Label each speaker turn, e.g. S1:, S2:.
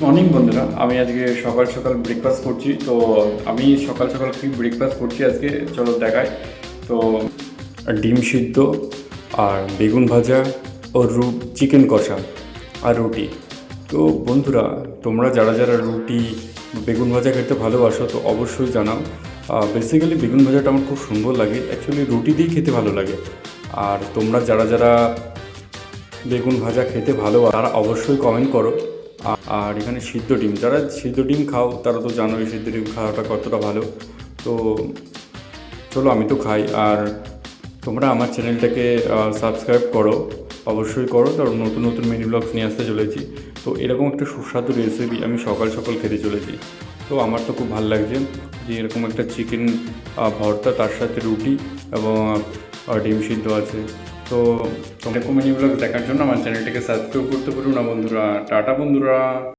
S1: Morning বন্ধুরা, আমি আজকে সকাল সকাল ব্রেকফাস্ট করছি। তো আমি সকাল সকাল কি ব্রেকফাস্ট করছি আজকে চলো দেখাই। তো ডিম সিদ্ধ আর বেগুন ভাজা ও চিকেন কষা আর রুটি। তো বন্ধুরা, তোমরা যারা যারা রুটি বেগুন ভাজা খেতে ভালোবাসো তো অবশ্যই জানাও। বেসিক্যালি বেগুন ভাজাটা আমার খুব সুন্দর লাগে, অ্যাকচুয়ালি রুটি দিয়েই খেতে ভালো লাগে। আর তোমরা যারা যারা বেগুন ভাজা খেতে ভালো তারা অবশ্যই কমেন্ট করো। আর এখানে সিদ্ধ ডিম, যারা সিদ্ধ ডিম খাও তারা তো জানোই সিদ্ধ ডিম খাওয়াটা কতটা ভালো। তো চলো, আমি তো খাই। আর তোমরা আমার চ্যানেলটাকে সাবস্ক্রাইব করো, অবশ্যই করো। কারণ নতুন নতুন মিনি ব্লগস নিয়ে আসতে চলেছি। তো এরকম একটা সুস্বাদু রেসিপি আমি সকাল সকাল খেতে চলেছি। তো আমার তো খুব ভালো লাগছে যে এরকম একটা চিকেন ভর্তা, তার সাথে রুটি এবং ডিম সিদ্ধ আছে। তো তোমরা এরকম মিনি ব্লগ দেখার জন্য আমার চ্যানেলটাকে সাবস্ক্রাইব করতে পারো না বন্ধুরা। টাটা বন্ধুরা।